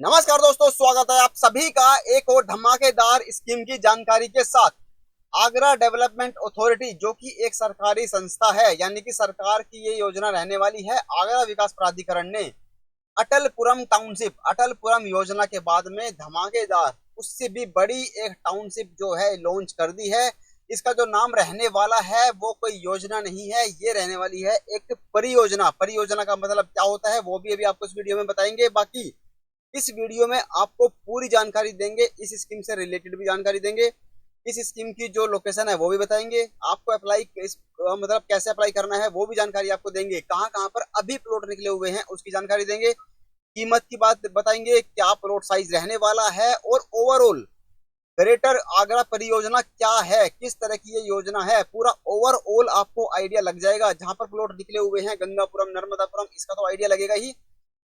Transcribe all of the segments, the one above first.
नमस्कार दोस्तों, स्वागत है आप सभी का एक और धमाकेदार स्कीम की जानकारी के साथ। आगरा डेवलपमेंट अथॉरिटी जो कि एक सरकारी संस्था है, यानी कि सरकार की ये योजना रहने वाली है। आगरा विकास प्राधिकरण ने अटलपुरम टाउनशिप, अटलपुरम योजना के बाद में धमाकेदार उससे भी बड़ी एक टाउनशिप जो है लॉन्च कर दी है। इसका जो नाम रहने वाला है वो कोई योजना नहीं है, ये रहने वाली है एक परियोजना। परियोजना का मतलब क्या होता है वो भी अभी आपको इस वीडियो में बताएंगे। बाकी इस वीडियो में आपको पूरी जानकारी देंगे, इस स्कीम से रिलेटेड भी जानकारी देंगे, इस स्कीम की जो लोकेशन है वो भी बताएंगे, आपको अप्लाई मतलब कैसे अप्लाई करना है वो भी जानकारी आपको देंगे, कहाँ कहाँ पर अभी प्लॉट निकले हुए हैं उसकी जानकारी देंगे, कीमत की बात बताएंगे, क्या प्लॉट साइज रहने वाला है और ओवरऑल ग्रेटर आगरा परियोजना क्या है, किस तरह की ये योजना है, पूरा ओवरऑल आपको आइडिया लग जाएगा। जहां पर प्लॉट निकले हुए हैं गंगापुरम, नर्मदापुरम, इसका तो आइडिया लगेगा ही।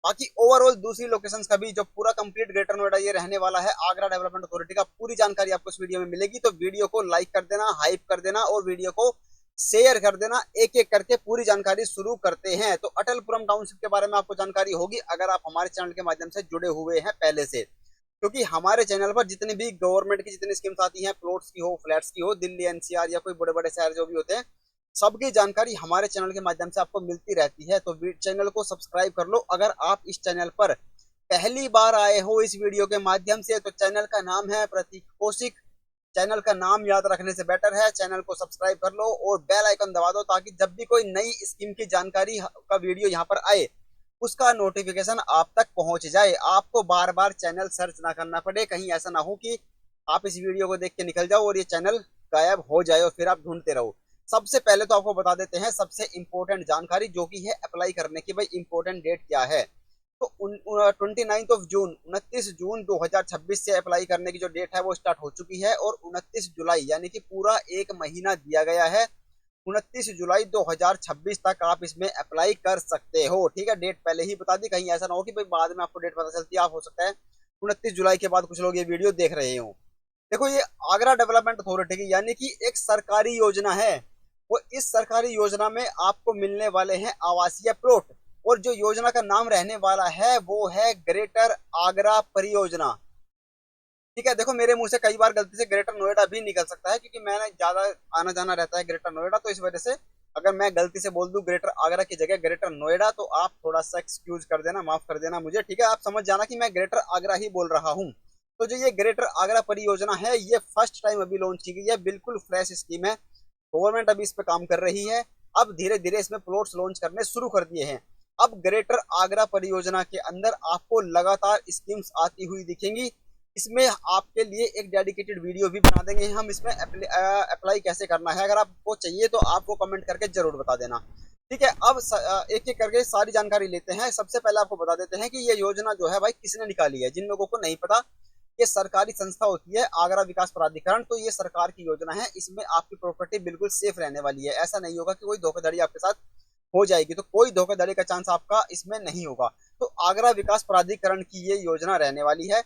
बाकी ओवरऑल दूसरी लोकेशंस का भी जो पूरा कंप्लीट ग्रेटर नोएडा ये रहने वाला है, आगरा डेवलपमेंट अथॉरिटी का पूरी जानकारी आपको इस वीडियो में मिलेगी। तो वीडियो को लाइक कर देना, हाइप कर देना और वीडियो को शेयर कर देना। एक एक करके पूरी जानकारी शुरू करते हैं। तो अटलपुरम टाउनशिप के बारे में आपको जानकारी होगी अगर आप हमारे चैनल के माध्यम से जुड़े हुए हैं पहले से, क्योंकि हमारे चैनल पर जितनी भी गवर्नमेंट की जितनी स्कीम्स आती हैं, प्लॉट्स की हो, फ्लैट्स की हो, दिल्ली एनसीआर या कोई बड़े बड़े शहर जो भी होते हैं, सबकी जानकारी हमारे चैनल के माध्यम से आपको मिलती रहती है। तो चैनल को सब्सक्राइब कर लो। अगर आप इस चैनल पर पहली बार आए हो इस वीडियो के माध्यम से, तो चैनल का नाम है प्रतीक कौशिक। चैनल का नाम याद रखने से बेटर है चैनल को सब्सक्राइब कर लो और बेल आइकन दबा दो, ताकि जब भी कोई नई स्कीम की जानकारी का वीडियो यहाँ पर आए उसका नोटिफिकेशन आप तक पहुंच जाए, आपको बार बार चैनल सर्च ना करना पड़े। कहीं ऐसा ना हो कि आप इस वीडियो को देख के निकल जाओ और ये चैनल गायब हो जाए और फिर आप ढूंढते रहो। सबसे पहले तो आपको बता देते हैं सबसे इंपॉर्टेंट जानकारी जो कि है अप्लाई करने की। भाई इंपॉर्टेंट डेट क्या है? तो 29 जून 2026 से अप्लाई करने की जो डेट है वो स्टार्ट हो चुकी है और 29 जुलाई यानी कि पूरा एक महीना दिया गया है। 29 जुलाई 2026 तक आप इसमें अप्लाई कर सकते हो। ठीक है, डेट पहले ही बता दी, कहीं ऐसा ना हो कि भाई बाद में आपको डेट पता चलती है। आप हो सकता है 29 जुलाई के बाद कुछ लोग ये वीडियो देख रहे हो। देखो, ये आगरा डेवलपमेंट अथॉरिटी की यानी कि एक सरकारी योजना है। और इस सरकारी योजना में आपको मिलने वाले हैं आवासीय प्लॉट, और जो योजना का नाम रहने वाला है वो है ग्रेटर आगरा परियोजना। ठीक है, देखो मेरे मुंह से कई बार गलती से ग्रेटर नोएडा भी निकल सकता है, क्योंकि मैंने ज्यादा आना जाना रहता है ग्रेटर नोएडा, तो इस वजह से अगर मैं गलती से बोल दूं ग्रेटर आगरा की जगह ग्रेटर नोएडा, तो आप थोड़ा सा एक्सक्यूज कर देना, माफ कर देना मुझे। ठीक है, आप समझ जाना कि मैं ग्रेटर आगरा ही बोल रहा हूँ। तो जो ये ग्रेटर आगरा परियोजना है ये फर्स्ट टाइम अभी लॉन्च की गई है, बिल्कुल फ्रेश स्कीम है। गवर्नमेंट अभी इस पे काम कर रही है। अब धीरे धीरे इसमें प्लॉट्स लॉन्च करने शुरू कर दिए हैं। अब ग्रेटर आगरा परियोजना के अंदर आपको लगातार स्कीम्स आती हुई दिखेंगी। इसमें आपके लिए एक डेडिकेटेड वीडियो भी बना देंगे हम, इसमें अप्लाई कैसे करना है। अगर आपको चाहिए तो आप वो कमेंट करके जरूर बता देना। ठीक है, अब एक एक करके सारी जानकारी लेते हैं। सबसे पहले आपको बता देते हैं कि ये योजना जो है भाई किसने निकाली है। जिन लोगों को नहीं पता, ये सरकारी संस्था होती है आगरा विकास प्राधिकरण। तो ये सरकार की योजना है, इसमें आपकी प्रॉपर्टी बिल्कुल सेफ रहने वाली है। ऐसा नहीं होगा कि कोई धोखाधड़ी आपके साथ हो जाएगी, तो कोई धोखाधड़ी का चांस आपका इसमें नहीं होगा। तो आगरा विकास प्राधिकरण की ये योजना रहने वाली है।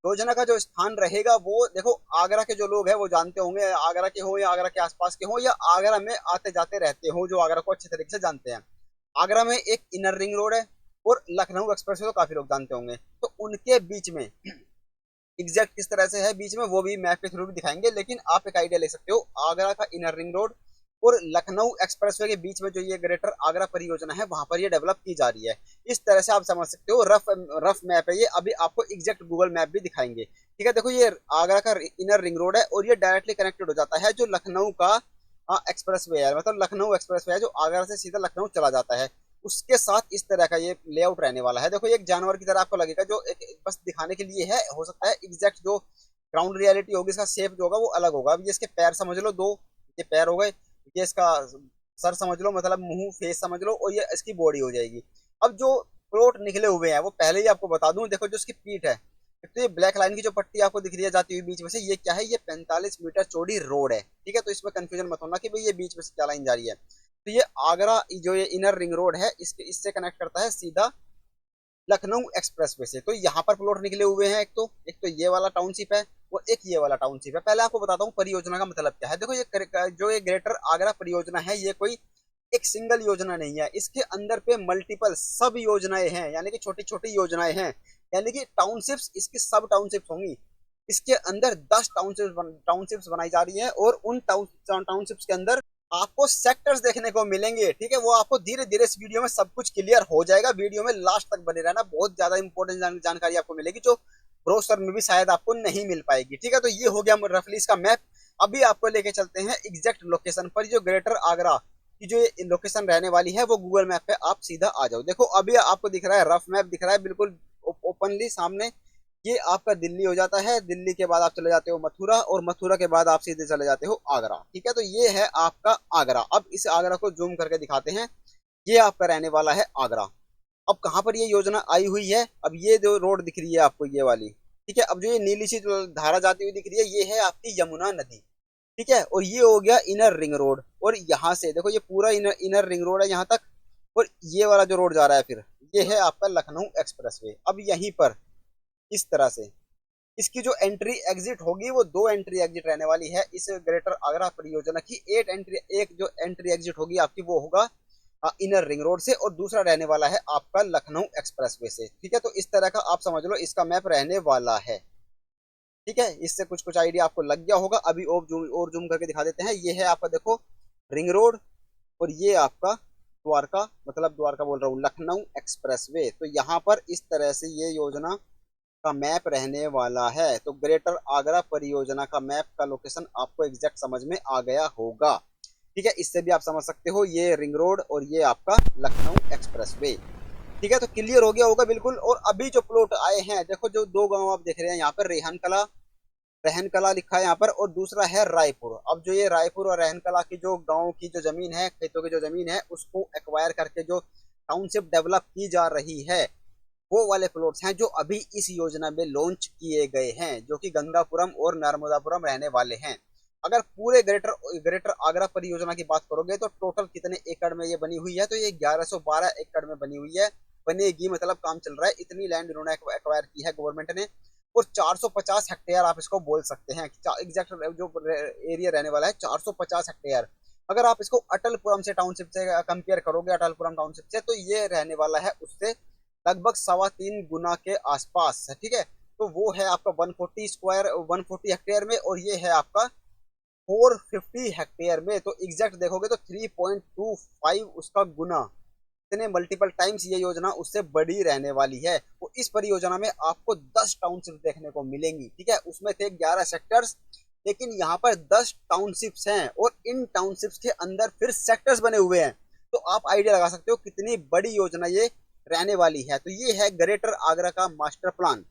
योजना का जो स्थान रहेगा वो देखो, आगरा के जो लोग हैं वो जानते होंगे, आगरा के हो या आगरा के आसपास के हो या आगरा में आते जाते रहते हो, जो आगरा को अच्छे तरीके से जानते हैं। आगरा में एक इनर रिंग रोड है और लखनऊ एक्सप्रेस वे तो काफी लोग जानते होंगे। तो उनके बीच में एग्जैक्ट किस तरह से है बीच में वो भी मैप के थ्रू भी दिखाएंगे, लेकिन आप एक आइडिया ले सकते हो। आगरा का इनर रिंग रोड और लखनऊ एक्सप्रेसवे के बीच में जो ये ग्रेटर आगरा परियोजना है वहां पर ये डेवलप की जा रही है। इस तरह से आप समझ सकते हो। रफ रफ मैप है ये, अभी आपको एग्जैक्ट गूगल मैप भी दिखाएंगे। ठीक है, देखो ये आगरा का इनर रिंग रोड है और ये डायरेक्टली कनेक्टेड हो जाता है जो लखनऊ का एक्सप्रेस वे है, मतलब लखनऊ एक्सप्रेस वे है जो आगरा से सीधा लखनऊ चला जाता है। उसके साथ इस तरह का ये लेआउट रहने वाला है। देखो ये एक जानवर की तरह आपको लगेगा, जो एक बस दिखाने के लिए है। हो सकता है एग्जैक्ट जो ग्राउंड रियलिटी होगी, इसका शेप जो होगा वो अलग होगा। अब ये इसके पैर समझ लो, दो ये पैर हो गए, ये इसका सर समझ लो, मतलब मुंह फेस समझ लो, और ये इसकी बॉडी हो जाएगी। अब जो प्लॉट निकले हुए हैं वो पहले ही आपको बता दूं, देखो जो इसकी पीठ है, तो ये ब्लैक लाइन की जो पट्टी आपको दिख रही है जाती हुई बीच में से, ये क्या है? ये 45 मीटर चौड़ी रोड है। ठीक है, तो इसमें कंफ्यूजन मत होना कि भाई ये बीच में से क्या लाइन जा रही है। तो ये आगरा जो ये इनर रिंग रोड है इसके इससे कनेक्ट करता है सीधा लखनऊ एक्सप्रेसवे से। तो यहाँ पर प्लॉट निकले हुए हैं। एक तो ये वाला टाउनशिप है और एक ये वाला टाउनशिप है। पहले आपको बताता हूँ परियोजना का मतलब क्या है। देखो ये जो ये ग्रेटर आगरा परियोजना है ये कोई एक सिंगल योजना नहीं है, इसके अंदर पे मल्टीपल सब योजनाएं हैं, यानी कि छोटी छोटी योजनाएं हैं। यानी कि टाउनशिप्स इसकी सब टाउनशिप्स होंगी। इसके अंदर 10 टाउनशिप्स बनाई जा रही है और उन टाउनशिप्स के अंदर आपको सेक्टर्स देखने को मिलेंगे। ठीक है, वो आपको धीरे धीरे इस वीडियो में सब कुछ क्लियर हो जाएगा। वीडियो में लास्ट तक बने रहना, बहुत ज्यादा इंपॉर्टेंट जानकारी आपको मिलेगी जो ब्रोशर में भी शायद आपको नहीं मिल पाएगी। ठीक है, तो ये हो गया रफली इसका मैप। अभी आपको लेके चलते हैं एग्जैक्ट लोकेशन पर। जो ग्रेटर आगरा की जो लोकेशन रहने वाली है वो गूगल मैप पे आप सीधा आ जाओ। देखो अभी आपको दिख रहा है, रफ मैप दिख रहा है बिल्कुल ओपनली सामने। ये आपका दिल्ली हो जाता है, दिल्ली के बाद आप चले जाते हो मथुरा, और मथुरा के बाद आप सीधे चले जाते हो आगरा। ठीक है, तो ये है आपका आगरा। अब इस आगरा को जूम करके दिखाते हैं। ये आपका रहने वाला है आगरा। अब कहाँ पर ये योजना आई हुई है, अब ये जो रोड दिख रही है आपको ये वाली, ठीक है, अब जो ये नीली सी जो धारा जाती हुई दिख रही है ये है आपकी यमुना नदी। ठीक है, और ये हो गया इनर रिंग रोड, और यहाँ से देखो ये पूरा इनर रिंग रोड है यहाँ तक, और ये वाला जो रोड जा रहा है फिर ये है आपका लखनऊ एक्सप्रेसवे। अब यहीं पर इस तरह से इसकी जो एंट्री एग्जिट होगी वो 2 एंट्री एग्जिट रहने वाली है इस ग्रेटर आगरा परियोजना की। एक जो एंट्री एग्जिट होगी आपकी वो होगा इनर रिंग रोड से, और दूसरा रहने वाला है आपका लखनऊ एक्सप्रेसवे से। ठीक है, तो इस तरह का आप समझ लो इसका मैप रहने वाला है। ठीक है, इससे कुछ कुछ आइडिया आपको लग गया होगा। अभी और जूम करके दिखा देते हैं। ये है आपका देखो रिंग रोड, और ये आपका द्वारका, मतलब द्वारका बोल रहा हूँ, लखनऊ एक्सप्रेसवे। तो यहाँ पर इस तरह से ये योजना का मैप रहने वाला है। तो ग्रेटर आगरा परियोजना का मैप का लोकेशन आपको एग्जैक्ट समझ में आ गया होगा। ठीक है, इससे भी आप समझ सकते हो ये रिंग रोड और ये आपका लखनऊ एक्सप्रेसवे। ठीक है, तो क्लियर हो गया होगा बिल्कुल। और अभी जो प्लॉट आए हैं देखो, जो 2 गांव आप देख रहे हैं यहाँ पर, रहन कला लिखा है यहाँ पर, और दूसरा है रायपुर। अब जो ये रायपुर और रहन कला की जो गांव की जो जमीन है, खेतों की जो जमीन है, उसको एक्वायर करके जो टाउनशिप डेवलप की जा रही है वो वाले प्लॉट्स हैं जो अभी इस योजना में लॉन्च किए गए हैं, जो कि गंगापुरम और नर्मदापुरम रहने वाले हैं। अगर पूरे ग्रेटर आगरा परियोजना की बात करोगे तो टोटल कितने एकड़ में ये बनी हुई है, तो ये 1112 एकड़ में बनी हुई है। बनेगी मतलब काम चल रहा है, इतनी लैंड इन्होंने एक्वायर की है गवर्नमेंट ने। और 450 हेक्टेयर आप इसको बोल सकते हैं, एग्जैक्ट जो एरिया रहने वाला है 450 हेक्टेयर। अगर आप इसको अटलपुरम से टाउनशिप से कंपेयर करोगे, अटलपुरम टाउनशिप से, तो ये रहने वाला है उससे लगभग 3.25 गुना के आसपास। ठीक है, तो वो है आपका 140 हेक्टेयर में, और ये है आपका 450 हेक्टेयर में। तो एग्जैक्ट देखोगे तो 3.25 उसका गुना, इतने मल्टीपल टाइम्स ये योजना उससे बड़ी रहने वाली है। तो इस परियोजना में आपको 10 टाउनशिप देखने को मिलेंगी। ठीक है, उसमें थे 11 सेक्टर्स, लेकिन यहाँ पर 10 टाउनशिप्स हैं, और इन टाउनशिप्स के अंदर फिर सेक्टर्स बने हुए हैं। तो आप आइडिया लगा सकते हो कितनी बड़ी योजना ये रहने वाली है। तो ये है ग्रेटर आगरा का मास्टर प्लान।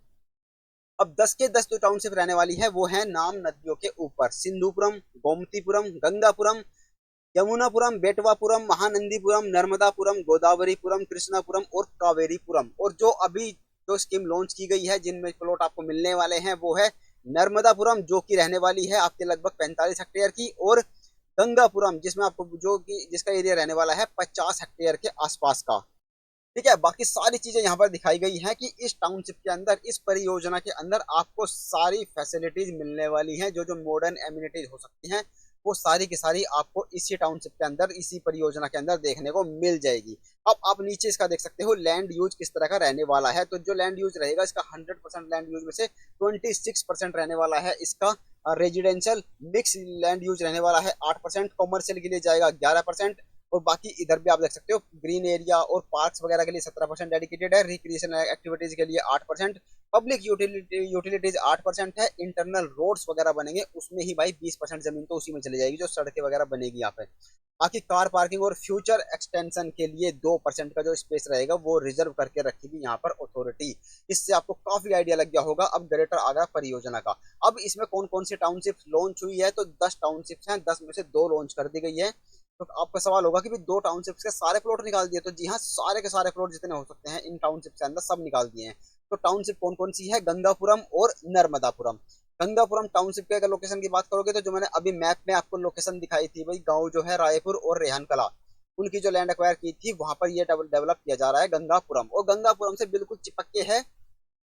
अब 10 के 10 जो टाउनशिप रहने वाली है वो है नाम नदियों के ऊपर, सिंधुपुरम, गोमतीपुरम, गंगापुरम, यमुनापुरम, बेटवापुरम, महानंदीपुरम, नर्मदापुरम, गोदावरीपुरम, कृष्णापुरम और कावेरीपुरम। और जो अभी जो स्कीम लॉन्च की गई है जिनमें प्लॉट आपको मिलने वाले हैं वो है नर्मदापुरम, जो कि रहने वाली है आपके लगभग 45 हेक्टेयर की, और गंगापुरम जिसमें आपको जो कि जिसका एरिया रहने वाला है 50 हेक्टेयर के आसपास का। ठीक है, बाकी सारी चीजें यहाँ पर दिखाई गई हैं कि इस टाउनशिप के अंदर, इस परियोजना के अंदर आपको सारी फैसिलिटीज मिलने वाली हैं। जो जो मॉडर्न एमिनिटीज हो सकती हैं वो सारी की सारी आपको इसी टाउनशिप के अंदर, इसी परियोजना के अंदर देखने को मिल जाएगी। अब आप नीचे इसका देख सकते हो लैंड यूज किस तरह का रहने वाला है। तो जो लैंड यूज रहेगा इसका 100% लैंड यूज में से 26% रहने वाला है इसका रेजिडेंशियल। मिक्स लैंड यूज रहने वाला है 8%, कॉमर्शियल के लिए जाएगा 11%, और बाकी इधर भी आप देख सकते हो ग्रीन एरिया और पार्क्स वगैरह के लिए 17% डेडिकेटेड है, रिक्रिएशन एक्टिविटीज के लिए 8%, पब्लिक यूटिलिटीज 8% है, इंटरनल रोड्स वगैरह बनेंगे उसमें ही भाई 20% जमीन तो उसी में चली जाएगी जो सड़कें वगैरह बनेगी यहाँ पे। बाकी कार पार्किंग और फ्यूचर एक्सटेंशन के लिए 2% का जो स्पेस रहेगा वो रिजर्व करके रखेगी यहाँ पर अथॉरिटी। इससे आपको काफी आइडिया लग गया होगा अब ग्रेटर आगरा परियोजना का। अब इसमें कौन कौन सी टाउनशिप लॉन्च हुई है, तो 10 टाउनशिप्स हैं, 10 में से 2 लॉन्च कर दी गई है। तो आपका सवाल होगा कि भी 2 टाउनशिप्स के सारे प्लॉट निकाल दिए, तो जी हाँ, सारे के सारे प्लॉट जितने हो सकते हैं इन टाउनशिप के अंदर सब निकाल दिए हैं। तो टाउनशिप कौन कौन सी है, गंगापुरम और नर्मदापुरम। गंगापुरम टाउनशिप के अगर लोकेशन की बात करोगे तो जो मैंने अभी मैप में आपको लोकेशन दिखाई थी भाई, गांव जो है रायपुर और रेहन कला, उनकी जो लैंड एक्वायर की थी वहां पर ये डेवलप किया जा रहा है गंगापुरम, और गंगापुरम से बिल्कुल चिपक के है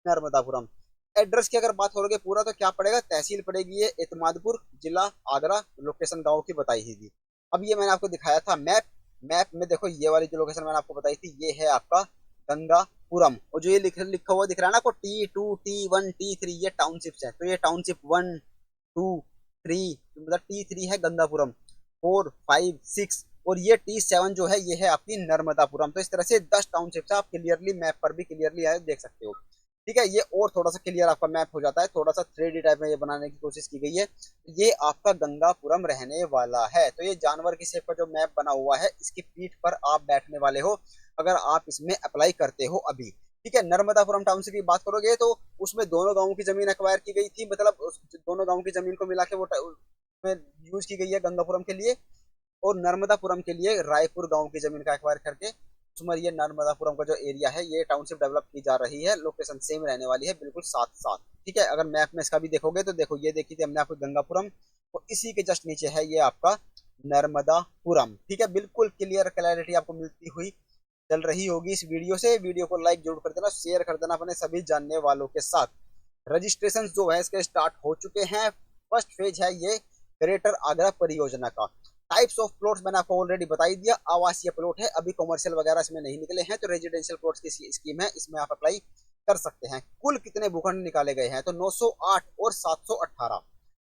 नर्मदापुरम। एड्रेस की अगर बात करोगे पूरा तो क्या पड़ेगा, तहसील पड़ेगी ये एतमादपुर, जिला आगरा, लोकेशन गाँव की बताई ही थी। अब ये मैंने आपको दिखाया था मैप। मैप में देखो ये वाली जो लोकेशन मैंने आपको बताई थी ये है आपका गंगापुरम। और जो ये लिखा हुआ दिख रहा है ना आपको T2 T1 T3, ये टाउनशिप्स है। तो ये टाउनशिप 1 2 3, मतलब T3 है गंगापुरम, 4 5 6, और ये T7 जो है ये है आपकी नर्मदापुरम। तो इस तरह से 10 टाउनशिप्स है, आप क्लियरली मैप पर भी क्लियरली देख सकते हो। ठीक है, ये और थोड़ा सा क्लियर आपका मैप हो जाता है, थोड़ा सा 3D टाइप में ये बनाने की कोशिश की गई है। ये आपका गंगापुरम रहने वाला है। तो ये जानवर की शेप का जो मैप बना हुआ है, इसकी पीठ पर आप बैठने वाले हो अगर आप इसमें अप्लाई करते हो अभी। ठीक है, नर्मदापुरम टाउनशिप की बात करोगे तो उसमें दोनों गांवों की जमीन एक्वायर की गई थी, मतलब दोनों गांवों की जमीन को मिला के वो में यूज की गई है गंगापुरम के लिए। और नर्मदापुरम के लिए रायपुर गांव की जमीन का एक्वायर करके उसमें ये नर्मदापुरम का जो एरिया है ये टाउनशिप डेवलप की जा रही है। लोकेशन सेम रहने वाली है, बिल्कुल साथ साथ। ठीक है, अगर मैप में इसका भी देखोगे तो देखो, ये देखी थी हमने आपको गंगापुरम, और इसी के जस्ट नीचे है ये आपका नर्मदापुरम। ठीक है, बिल्कुल क्लियर क्लैरिटी आपको मिलती हुई चल रही होगी इस वीडियो से। वीडियो को लाइक जरूर कर देना, शेयर कर देना अपने सभी जानने वालों के साथ। रजिस्ट्रेशन जो है इसके स्टार्ट हो चुके हैं। फर्स्ट फेज है ये ग्रेटर आगरा परियोजना का। टाइप्स ऑफ प्लॉट्स मैंने आपको ऑलरेडी बता ही दिया, आवासीय प्लॉट है, अभी कमर्शियल वगैरह इसमें नहीं निकले हैं। तो रेजिडेंशियल प्लॉट्स की स्कीम है, इसमें आप अप्लाई कर सकते हैं। कुल कितने भूखंड निकाले गए हैं, तो 908 और 718।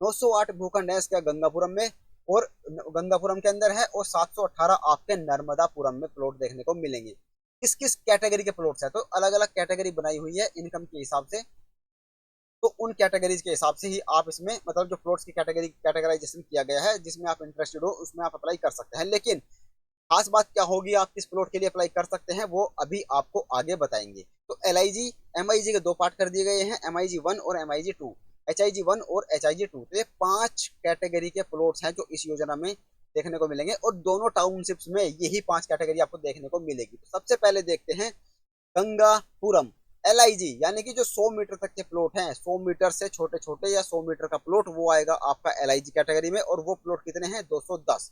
908 भूखंड है इसका गंगापुरम में, और गंगापुरम के अंदर है, और 718 आपके नर्मदापुरम में प्लॉट देखने को मिलेंगे। किस किस कैटेगरी के प्लॉट्स है, तो अलग अलग कैटेगरी बनाई हुई है इनकम के हिसाब से। तो उन कैटेगरीज के हिसाब से ही आप इसमें, मतलब जो प्लॉट्स की कैटेगराइजेशन किया गया है, जिसमें आप इंटरेस्टेड हो उसमें आप अप्लाई कर सकते हैं। लेकिन खास बात क्या होगी, आप किस प्लॉट के लिए अप्लाई कर सकते हैं वो अभी आपको आगे बताएंगे। तो LIG MIG के दो पार्ट कर दिए गए हैं, MIG 1 और MIG 2, HIG 1 और HIG 2। तो ये 5 कैटेगरी के प्लॉट्स हैं जो इस योजना में देखने को मिलेंगे, और दोनों टाउनशिप्स में यही 5 कैटेगरी आपको देखने को मिलेगी। तो सबसे पहले देखते हैं गंगापुरम। LIG यानी कि जो 100 मीटर तक के प्लॉट हैं, 100 मीटर से छोटे छोटे या 100 मीटर का प्लॉट, वो आएगा आपका LIG कैटेगरी में, और वो प्लॉट कितने हैं, 210।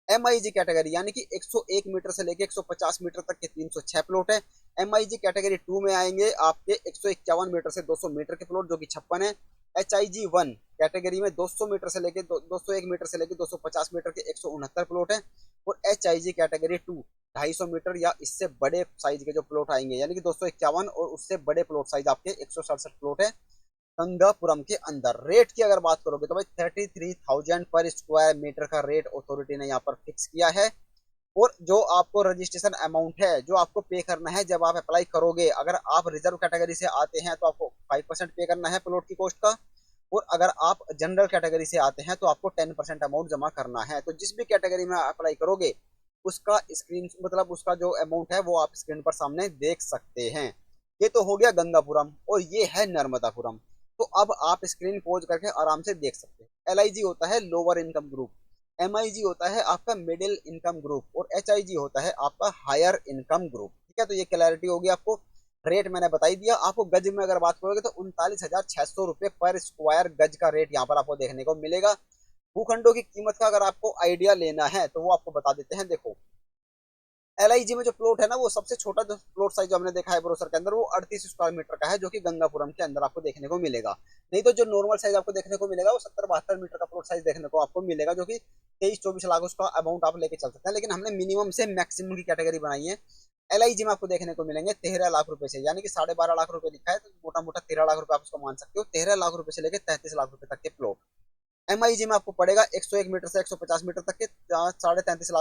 MIG कैटेगरी यानी कि 101 मीटर से लेके 150 मीटर तक के 306 प्लॉट है। MIG कैटेगरी 2 में आएंगे आपके 151 मीटर से 200 मीटर के प्लॉट, जो कि 56 है। HIG 1 कैटेगरी में 200 मीटर से लेके 201 मीटर से लेके 250 मीटर के 169 प्लॉट है। और HIG कैटेगरी 2 250 मीटर या इससे बड़े साइज के जो प्लॉट आएंगे, यानी कि 251 और उससे बड़े प्लॉट साइज आपके 167 प्लॉट है गंगापुरम के अंदर। रेट की अगर बात करोगे तो भाई 33,000 पर स्क्वायर मीटर का रेट अथॉरिटी ने यहाँ पर फिक्स किया है। और जो आपको रजिस्ट्रेशन अमाउंट है जो आपको पे करना है जब आप अप्लाई करोगे, अगर आप रिजर्व कैटेगरी से आते हैं तो आपको 5% पे करना है प्लॉट की कॉस्ट का, और अगर आप जनरल कैटेगरी से आते हैं तो आपको 10% अमाउंट जमा करना है। तो जिस भी कैटेगरी में अप्लाई करोगे उसका स्क्रीन, मतलब उसका जो अमाउंट है वो आप स्क्रीन पर सामने देख सकते हैं। ये तो हो गया गंगापुरम, और ये है नर्मदापुरम। तो अब आप स्क्रीन पोज करके आराम से देख सकते हैं। LIG होता है लोअर इनकम ग्रुप, MIG होता है आपका मिडिल इनकम ग्रुप, और HIG होता है आपका हायर इनकम ग्रुप। ठीक है, तो ये क्लैरिटी होगी आपको। रेट मैंने बता ही दिया आपको। गज में अगर बात करोगे तो 39,600 रुपए पर स्क्वायर गज का रेट यहाँ पर आपको देखने को मिलेगा। भूखंडों की कीमत का अगर आपको आइडिया लेना है तो वो आपको बता देते हैं। देखो, LIG में जो प्लॉट है ना, वो सबसे छोटा जो प्लॉट साइज जो हमने देखा है ब्रोशर के अंदर, वो 38 स्क्वायर मीटर का है, जो कि गंगापुरम के अंदर आपको देखने को मिलेगा। नहीं तो जो नॉर्मल साइज आपको देखने को मिलेगा वो 70-72 मीटर का प्लॉट साइज देखने को आपको मिलेगा, जो कि 23-24 लाख उसका अमाउंट आप लेके चल सकते हैं। लेकिन हमने मिनिमम से मैक्सिमम की कैटेगरी बनाई है। LIG में आपको देखने को मिलेंगे 13 लाख रुपए से, यानी कि 12.5 लाख रुपए लिखा है तो मोटा मोटा 13 लाख रुपए आप उसको मान सकते हो। 13 लाख रुपए से लेकर 33 लाख रुपए तक के प्लॉट। MIG में आपको पड़ेगा 101 मीटर से 150 मीटर तक के 33.5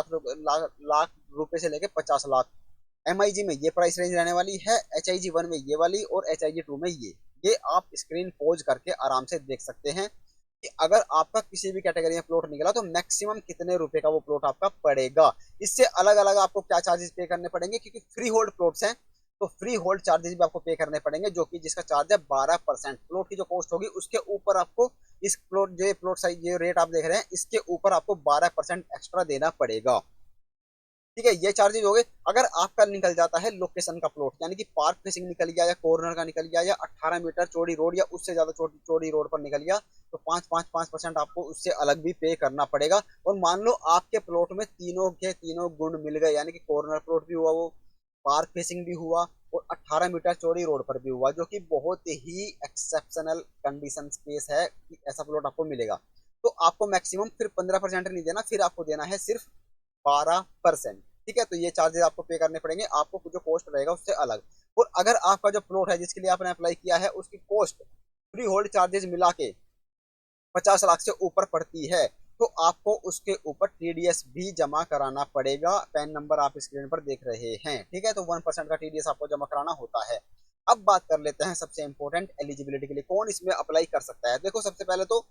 लाख रुपए से लेके 50 लाख। MIG में ये प्राइस रेंज रहने वाली है, HIG 1 में ये वाली, और HIG 2 में ये आप स्क्रीन पोज करके आराम से देख सकते हैं कि अगर आपका किसी भी कैटेगरी में प्लॉट निकला तो मैक्सिमम कितने रुपए का वो प्लॉट आपका पड़ेगा। इससे अलग अलग आपको क्या चार्जेस पे करने पड़ेंगे, क्योंकि फ्री होल्ड प्लॉट्स हैं तो फ्री होल्ड चार्जेस भी आपको पे करने पड़ेंगे, जो कि जिसका चार्ज है 12%। प्लॉट की जो कॉस्ट होगी उसके ऊपर आपको इस प्लॉट साइज जो रेट आप देख रहे हैं इसके ऊपर आपको 12% एक्स्ट्रा देना पड़ेगा। ठीक है, ये चार्जेस हो गए। अगर आपका निकल जाता है लोकेशन का प्लॉट, यानी कि पार्क फेसिंग निकल गया या कॉर्नर का निकल गया या 18 मीटर चौड़ी रोड या उससे ज्यादा चौड़ी रोड पर निकल गया, तो 5% आपको उससे अलग भी पे करना पड़ेगा। और मान लो आपके प्लॉट में तीनों के तीनों गुण मिल गए, यानी कि कॉर्नर प्लॉट भी हुआ, वो पार्क फेसिंग भी हुआ, और 18 मीटर चौड़ी रोड पर भी हुआ, जो कि बहुत ही एक्सेप्शनल कंडीशन केस है कि ऐसा प्लॉट आपको मिलेगा। तो आपको मैक्सिमम फिर 15% नहीं देना, फिर आपको देना है सिर्फ 12%। ठीक है, तो ये चार्जेस आपको पे करने पड़ेंगे, आपको जो कॉस्ट रहेगा उससे अलग। और अगर आपका जो प्लॉट है जिसके लिए आपने अप्लाई किया है उसकी कॉस्ट फ्री होल्ड चार्जेस मिला के 50 लाख से ऊपर पड़ती है, तो आपको उसके ऊपर टीडीएस भी जमा कराना पड़ेगा। पैन नंबर आप स्क्रीन पर देख रहे हैं, ठीक है, तो 1% का टीडीएस आपको जमा कराना होता है। अब बात कर लेते हैं सबसे इंपॉर्टेंट एलिजिबिलिटी के लिए कौन इसमें अप्लाई कर सकता है। देखो सबसे पहले तो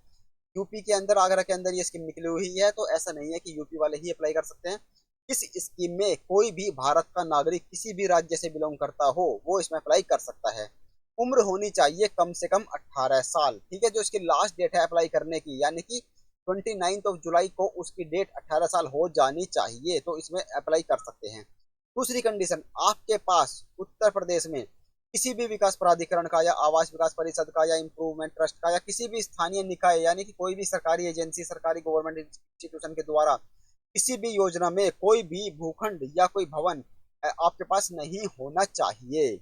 यूपी के अंदर, आगरा के अंदर ये स्कीम निकली हुई है, तो ऐसा नहीं है कि यूपी वाले ही अप्लाई कर सकते हैं। इस स्कीम में कोई भी भारत का नागरिक किसी भी राज्य से बिलोंग करता हो वो इसमें अप्लाई कर सकता है। उम्र होनी चाहिए कम से कम 18 साल, ठीक है, जो इसकी लास्ट डेट है अप्लाई करने की, यानी कि 29 जुलाई को उसकी डेट 18 साल हो जानी चाहिए, तो इसमें अप्लाई कर सकते हैं। दूसरी कंडीशन, आपके पास उत्तर प्रदेश में किसी भी विकास प्राधिकरण का या आवास विकास परिषद का या इम्प्रूवमेंट ट्रस्ट का या किसी भी स्थानीय निकाय यानी कि कोई भी सरकारी एजेंसी, सरकारी गवर्नमेंट इंस्टीट्यूशन के द्वारा किसी भी योजना में कोई भी भूखंड या कोई भवन आपके पास नहीं होना चाहिए।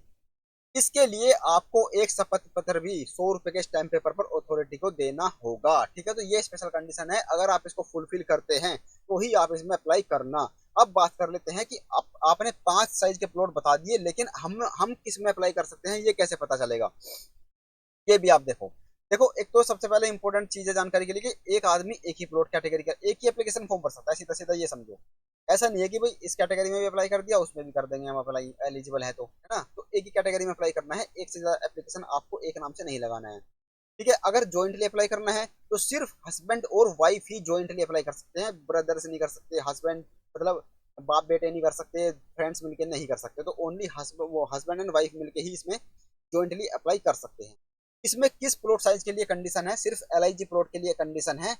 इसके लिए आपको एक शपथ पत्र भी 100 रुपए के स्टैम्प पेपर पर अथॉरिटी को देना होगा, ठीक है, तो ये स्पेशल कंडीशन है, अगर आप इसको फुलफिल करते हैं तो ही आप इसमें अप्लाई करना। अब बात कर लेते हैं कि आपने 5 साइज के प्लॉट बता दिए, लेकिन हम किस में अप्लाई कर सकते हैं ये कैसे पता चलेगा, ये भी आप देखो। देखो एक तो सबसे पहले इंपॉर्टेंट चीज है जानकारी के लिए कि एक आदमी एक ही प्लॉट कैटेगरी का एक ही एप्लीकेशन फॉर्म भर सकता है, सीधा सीधा ये समझो। ऐसा नहीं है कि भाई इस कैटेगरी में भी अप्लाई कर दिया उसमें भी कर देंगे हम अप्लाई, एलिजिबल है तो, है ना, तो एक ही कैटेगरी में अप्लाई करना है, एक से ज्यादा एप्लीकेशन आपको एक नाम से नहीं लगाना है। ठीक है, अगर ज्वाइंटली अप्लाई करना है तो सिर्फ हस्बैंड और वाइफ ही ज्वाइंटली अप्लाई कर सकते हैं, ब्रदर्स नहीं कर सकते, हस्बैंड मतलब बाप बेटे नहीं कर सकते, फ्रेंड्स मिलके नहीं कर सकते, तो ओनली हस्बैंड एंड वाइफ मिलके ही इसमें ज्वाइंटली अप्लाई कर सकते हैं। इसमें किस प्लॉट साइज के लिए कंडीशन है, सिर्फ एलआईजी प्लॉट के लिए कंडीशन है।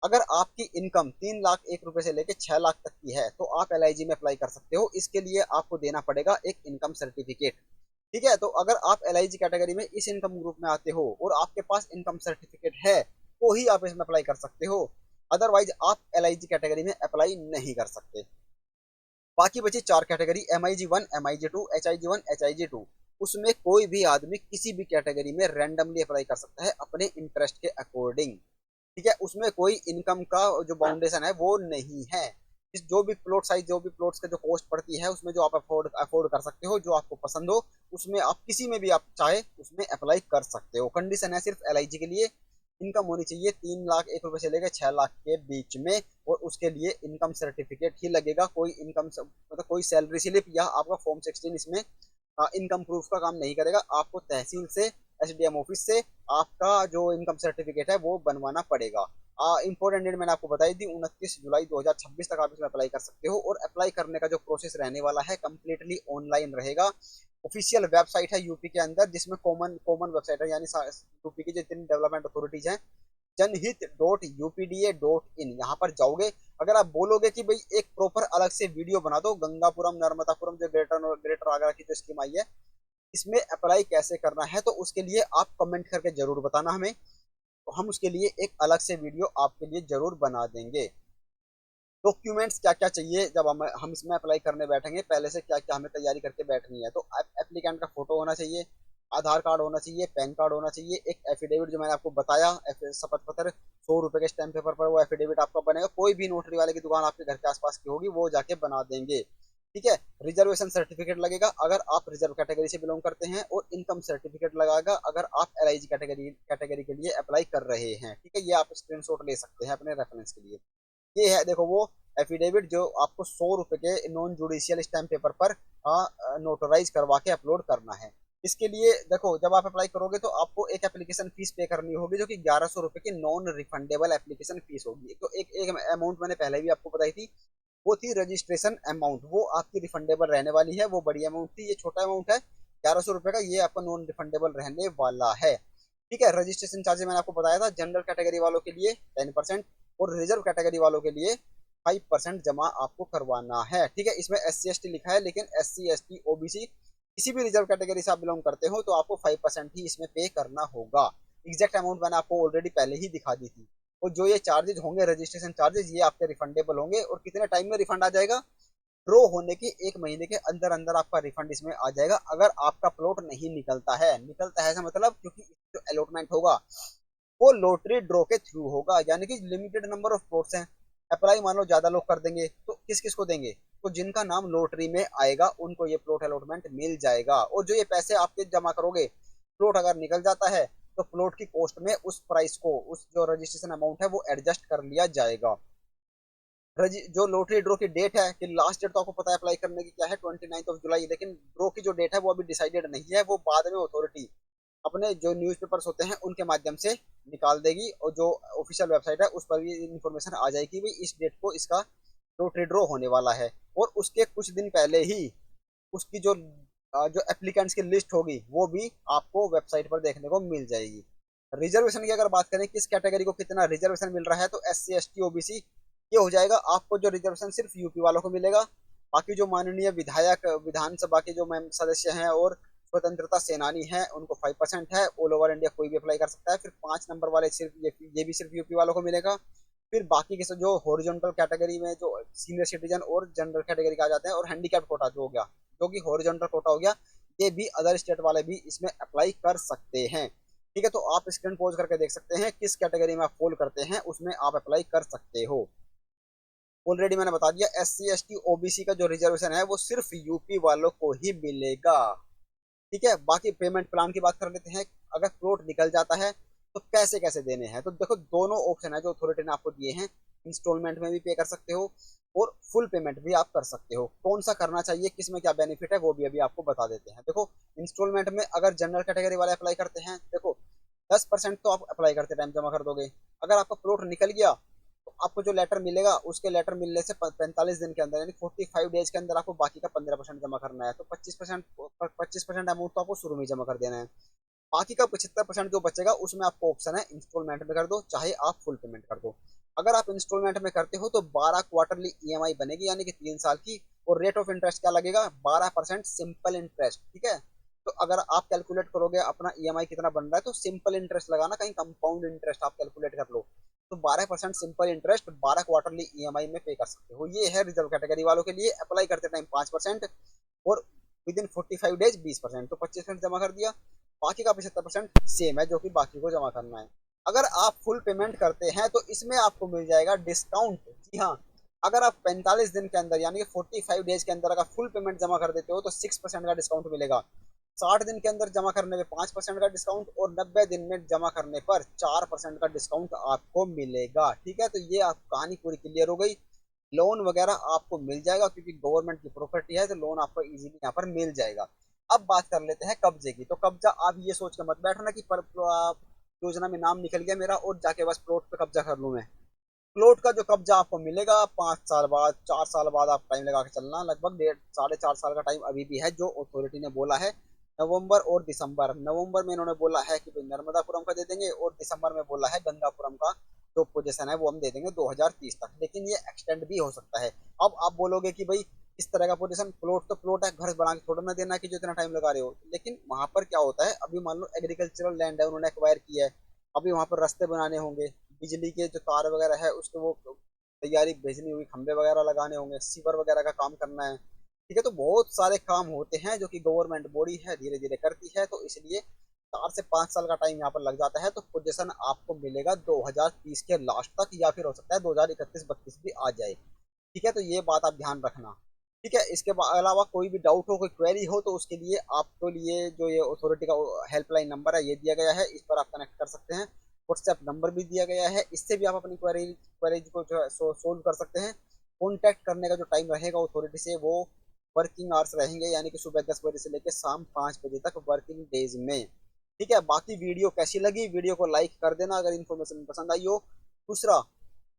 अगर आपकी इनकम 3 लाख 1 रुपए से लेकर 6 लाख तक की है तो आप एलआईजी में अप्लाई कर सकते हो, इसके लिए आपको देना पड़ेगा एक इनकम सर्टिफिकेट। ठीक है, तो अगर आप एलआईजी कैटेगरी में इस इनकम ग्रुप में आते हो और आपके पास इनकम सर्टिफिकेट है तो ही आप इसमें अप्लाई कर सकते हो, अदरवाइज आप एलआईजी कैटेगरी में अप्लाई नहीं कर सकते। बाकी बची 4 category, MIG 1, MIG 2, HIG 1, HIG 2, उसमें कोई भी आदमी किसी भी कैटेगरी में रैंडमली अप्लाई कर सकता है अपने इंटरेस्ट के अकॉर्डिंग। ठीक है, उसमें कोई इनकम का जो बाउंडेशन है वो नहीं है। इस जो भी प्लॉट साइज, जो भी प्लॉट्स का जो कॉस्ट पड़ती है उसमें जो आप अफोर्ड कर सकते हो, जो आपको पसंद हो, उसमें आप किसी में भी आप चाहे उसमें अप्लाई कर सकते हो। कंडीशन है सिर्फ एलआईजी के लिए इनकम होनी चाहिए 3 लाख 1 रुपए से लेकर 6 लाख के बीच में, और उसके लिए इनकम सर्टिफिकेट ही लगेगा, कोई इनकम मतलब कोई सैलरी स्लिप या आपका फॉर्म 16 इसमें इनकम प्रूफ का काम नहीं करेगा। आपको तहसील से, एसडीएम ऑफिस से आपका जो इनकम सर्टिफिकेट है वो बनवाना पड़ेगा। इंपॉर्टेंट डेट मैंने आपको बताई थी 29 जुलाई 2026 तक आप इसमें अप्लाई कर सकते हो, और अप्लाई करने का जो प्रोसेस रहने वाला है कम्प्लीटली ऑनलाइन रहेगा। ऑफिशियल वेबसाइट है यूपी के अंदर जिसमें कॉमन कॉमन वेबसाइट है, यानी यूपी की जितनी डेवलपमेंट अथॉरिटीज हैं, जनहित.upda.in, यहाँ पर जाओगे। अगर आप बोलोगे कि भाई एक प्रॉपर अलग से वीडियो बना दो गंगापुरम नर्मदापुरम जो ग्रेटर आगरा की जो स्कीम आई है इसमें अप्लाई कैसे करना है, तो उसके लिए आप कमेंट करके जरूर बताना हमें, तो हम उसके लिए एक अलग से वीडियो आपके लिए जरूर बना देंगे। डॉक्यूमेंट्स क्या क्या चाहिए जब हम इसमें अप्लाई करने बैठेंगे, पहले से क्या क्या हमें तैयारी करके बैठनी है, तो एप्लीकेंट का फोटो होना चाहिए, आधार कार्ड होना चाहिए, पैन कार्ड होना चाहिए, एक एफिडेविट जो मैंने आपको बताया शपथ पत्र 100 रुपए के स्टैम्प पेपर पर वो एफिडेविट आपका बनेगा, कोई भी नोटरी वाले की दुकान आपके घर के आसपास की होगी वो जाके बना देंगे। ठीक है, रिजर्वेशन सर्टिफिकेट लगेगा अगर आप रिजर्व कैटेगरी से बिलोंग करते हैं, और इनकम सर्टिफिकेट लगेगा अगर आप एलआईजी कैटेगरी के लिए अप्लाई कर रहे हैं। ठीक है, ये आप स्क्रीनशॉट ले सकते हैं अपने रेफरेंस के लिए। ये है देखो वो एफिडेविट जो आपको 100 रुपए के नॉन जुडिशियल स्टैम्प पेपर पर नोटराइज करवा के अपलोड करना है। इसके लिए देखो जब आप अप्लाई करोगे तो आपको एक एप्लीकेशन फीस पे करनी होगी जो कि 1100 रुपए की नॉन रिफंडेबल एप्लीकेशन फीस होगी। तो एक अमाउंट मैंने पहले भी आपको बताई थी, वो थी रजिस्ट्रेशन अमाउंट, वो आपकी रिफंडेबल रहने वाली है, वो बड़ी अमाउंट थी, ये छोटा अमाउंट है 1100 रुपए का, ये आपका नॉन रिफंडेबल रहने वाला है। ठीक है, रजिस्ट्रेशन चार्जेस मैंने आपको बताया था, जनरल कैटेगरी वालों के लिए 10% और रिजर्व कैटेगरी वालों के लिए 5% जमा आपको करवाना है। ठीक है, इसमें SC ST लिखा है, लेकिन SC ST OBC किसी भी रिजर्व कैटेगरी से आप बिलोंग करते हो तो आपको 5% ही इसमें पे करना होगा। एग्जैक्ट अमाउंट मैंने आपको ऑलरेडी पहले ही दिखा दी थी। और जो ये चार्जेस होंगे रजिस्ट्रेशन चार्जेस, ये आपके रिफंडेबल होंगे, और कितने टाइम में रिफंड आ जाएगा, ड्रॉ होने के 1 महीने के अंदर अंदर आपका रिफंड इसमें आ जाएगा, अगर आपका प्लॉट नहीं निकलता है। निकलता है ऐसा मतलब क्योंकि जो अलॉटमेंट होगा वो लॉटरी ड्रॉ के थ्रू होगा, यानी कि लिमिटेड नंबर ऑफ प्लॉट्स हैं, अप्लाई मान लो ज्यादा लोग कर देंगे तो किस किस को देंगे, तो जिनका नाम लॉटरी में आएगा उनको ये प्लॉट अलॉटमेंट मिल जाएगा। और जो ये पैसे आपके जमा करोगे, प्लॉट अगर निकल जाता है तो प्लॉट की कॉस्ट में उस प्राइस को, उस जो रजिस्ट्रेशन अमाउंट है वो एडजस्ट कर लिया जाएगा। जो लॉटरी ड्रॉ की डेट है कि लास्ट डेट तो आपको पता है अप्लाई करने की क्या है, 29 जुलाई, लेकिन ड्रॉ की जो डेट है वो अभी डिसाइडेड नहीं है, वो बाद में अथॉरिटी अपने जो न्यूज़पेपर्स होते हैं उनके माध्यम से निकाल देगी, और जो ऑफिशियल वेबसाइट है उस पर भी इंफॉर्मेशन आ जाएगी भाई इस डेट को इसका लॉटरी ड्रॉ होने वाला है। और उसके कुछ दिन पहले ही उसकी जो एप्लीकेंट्स की लिस्ट होगी वो भी आपको वेबसाइट पर देखने को मिल जाएगी। रिजर्वेशन की अगर बात करें किस कैटेगरी को कितना रिजर्वेशन मिल रहा है, तो SC ST OBC ये हो जाएगा आपको जो रिजर्वेशन सिर्फ यूपी वालों को मिलेगा। बाकी जो माननीय विधायक, विधानसभा के जो सदस्य हैं और स्वतंत्रता सेनानी हैं उनको 5% है। ऑल ओवर इंडिया कोई भी अप्लाई कर सकता है। फिर 5 नंबर वाले सिर्फ ये भी सिर्फ यूपी वालों को मिलेगा। फिर बाकी के जो हॉरिजॉन्टल कैटेगरी में जो सीनियर सिटीजन और जनरल कैटेगरी का आ जाते हैं, और हैंडीकैप कोटा जो हो गया, जो कि हॉरिजॉन्टल कोटा हो गया, ये भी अदर स्टेट वाले भी इसमें अप्लाई कर सकते हैं। ठीक है, तो आप स्क्रीन पॉज करके देख सकते हैं किस कैटेगरी में आप फॉल करते हैं, उसमें आप अप्लाई कर सकते हो। ऑलरेडी मैंने बता दिया SC ST OBC का जो रिजर्वेशन है वो सिर्फ यूपी वालों को ही मिलेगा। ठीक है, बाकी पेमेंट प्लान की बात कर लेते हैं। अगर प्लॉट निकल जाता है तो पैसे कैसे देने हैं, तो देखो दोनों ऑप्शन है जो अथॉरिटी ने आपको दिए हैं। इंस्टॉलमेंट में भी पे कर सकते हो और फुल पेमेंट भी आप कर सकते हो। कौन सा करना चाहिए, किस में क्या बेनिफिट है, वो भी अभी आपको बता देते हैं। देखो इंस्टॉलमेंट में अगर जनरल कैटेगरी वाले अप्लाई करते हैं, देखो 10% तो आप अप्लाई करते टाइम जमा कर दोगे। अगर आपका प्लॉट निकल गया तो आपको जो लेटर मिलेगा उसके लेटर मिलने से 45 दिन के अंदर यानी 45 डेज के अंदर आपको बाकी का 15% जमा करना है। तो 25% अमाउंट तो आपको शुरू में जमा कर देना है। बाकी का 75% जो बचेगा उसमें आपको ऑप्शन है इंस्टॉलमेंट में कर दो चाहे आप फुल पेमेंट कर दो। अगर आप इंस्टॉलमेंट में करते हो तो 12 क्वार्टरली EMI बनेगी यानी कि 3 साल की। और रेट ऑफ इंटरेस्ट क्या लगेगा, 12% सिंपल इंटरेस्ट। ठीक है, तो अगर आप कैलकुलेट करोगे अपना EMI कितना बन रहा है तो सिंपल इंटरेस्ट लगाना, कहीं कंपाउंड इंटरेस्ट आप कैलकुलेट कर लो। तो 12% सिंपल इंटरेस्ट 12 क्वार्टरली EMI में पे कर सकते हो। ये है रिजर्व कैटेगरी वालों के लिए। अप्लाई करते टाइम 5% और विद इन 45 डेज 20%, तो 25% जमा कर दिया। बाकी का 75% सेम है जो कि बाकी को जमा करना है। अगर आप फुल पेमेंट करते हैं तो इसमें आपको मिल जाएगा डिस्काउंट। जी हाँ, अगर आप 45 दिन के अंदर यानी कि 45 डेज के अंदर अगर फुल पेमेंट जमा कर देते हो तो 6% का डिस्काउंट मिलेगा। 60 दिन के अंदर जमा करने में 5% का डिस्काउंट और 90 दिन में जमा करने पर 4% का डिस्काउंट आपको मिलेगा। ठीक है, तो ये आप कहानी पूरी क्लियर हो गई। लोन वगैरह आपको मिल जाएगा क्योंकि गवर्नमेंट की प्रॉपर्टी है, तो लोन आपको इजीली यहाँ पर मिल जाएगा। अब बात कर लेते हैं कब्जे की। तो कब्जा आप ये सोच के मत बैठना कि पर योजना में नाम निकल गया मेरा और जाके बस प्लॉट पे कब्जा कर लूं मैं। प्लॉट का जो कब्जा आपको मिलेगा 5 साल बाद, 4 साल बाद आप टाइम लगा के चलना। लगभग 1.5 साढ़े 4 साल का टाइम अभी भी है जो अथॉरिटी ने बोला है। नवंबर और दिसंबर, नवंबर में इन्होंने बोला है कि भाई नर्मदापुरम का दे देंगे और दिसंबर में बोला है गंगापुरम का जो पोजीशन है वो हम दे देंगे 2030 तक, लेकिन ये एक्सटेंड भी हो सकता है। अब आप बोलोगे कि भाई इस तरह का पोजीशन, प्लॉट तो प्लॉट है, घर बना के थोड़ा ना देना कि जो इतना टाइम लगा रहे हो। लेकिन वहां पर क्या होता है, अभी मान लो एग्रीकल्चरल लैंड है उन्होंने एक्वायर किया है, अभी वहां पर रास्ते बनाने होंगे, बिजली के जो तार वगैरह है उसके वो तैयारी भेजनी होगी, खंबे वगैरह लगाने होंगे, सीवर वगैरह का काम करना है। ठीक है, तो बहुत सारे काम होते हैं जो कि गवर्नमेंट बॉडी है धीरे धीरे करती है, तो इसलिए 4 से 5 साल का टाइम यहाँ पर लग जाता है। तो पोजीशन आपको मिलेगा 2030 के लास्ट तक, या फिर हो सकता है 2031-32 भी आ जाए। ठीक है, तो ये बात आप ध्यान रखना। ठीक है, इसके अलावा कोई भी डाउट हो, कोई क्वेरी हो, तो उसके लिए आपको लिए जो ये अथॉरिटी का हेल्पलाइन नंबर है ये दिया गया है, इस पर आप कनेक्ट कर सकते हैं। व्हाट्सएप नंबर भी दिया गया है, इससे भी आप अपनी क्वेरीज को जो है सोल्व कर सकते हैं। कॉन्टैक्ट करने का जो टाइम रहेगा अथॉरिटी से वो वर्किंग आवर्स रहेंगे, यानी कि सुबह 10 बजे से लेकर शाम 5 बजे तक वर्किंग डेज में। ठीक है, बाकी वीडियो कैसी लगी, वीडियो को लाइक कर देना अगर इन्फॉर्मेशन पसंद आई हो। दूसरा,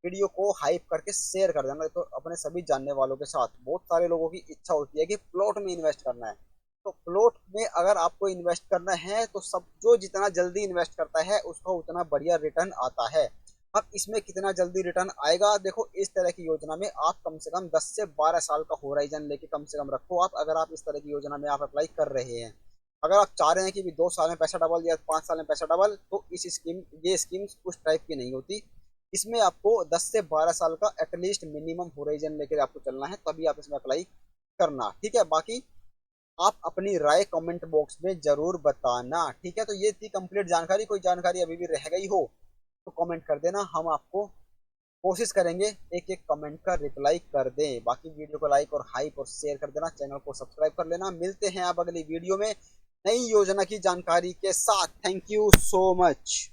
वीडियो को हाइप करके शेयर कर देना तो अपने सभी जानने वालों के साथ। बहुत सारे लोगों की इच्छा होती है कि प्लॉट में इन्वेस्ट करना है, तो प्लॉट में अगर आपको इन्वेस्ट करना है तो सब जो जितना जल्दी इन्वेस्ट करता है उसको उतना बढ़िया रिटर्न आता है। अब इसमें कितना जल्दी रिटर्न आएगा, देखो इस तरह की योजना में आप कम से कम 10 से 12 साल का होराइजन लेके कम से कम रखो आप। अगर आप इस तरह की योजना में आप अप्लाई कर रहे हैं, अगर आप चाह रहे हैं कि 2 साल में पैसा डबल या 5 साल में पैसा डबल, तो ये स्कीम उस टाइप की नहीं होती। इसमें आपको 10 से 12 साल का एटलीस्ट मिनिमम होराइजन लेकर आपको चलना है, तभी आप इसमें अप्लाई करना। ठीक है, बाकी आप अपनी राय कमेंट बॉक्स में जरूर बताना। ठीक है, तो ये थी कंप्लीट जानकारी। कोई जानकारी अभी भी रह गई हो तो कमेंट कर देना, हम आपको कोशिश करेंगे एक एक कमेंट का रिप्लाई कर दें। बाकी वीडियो को लाइक और हाइप और शेयर कर देना, चैनल को सब्सक्राइब कर लेना। मिलते हैं अब अगली वीडियो में नई योजना की जानकारी के साथ। Thank you so much.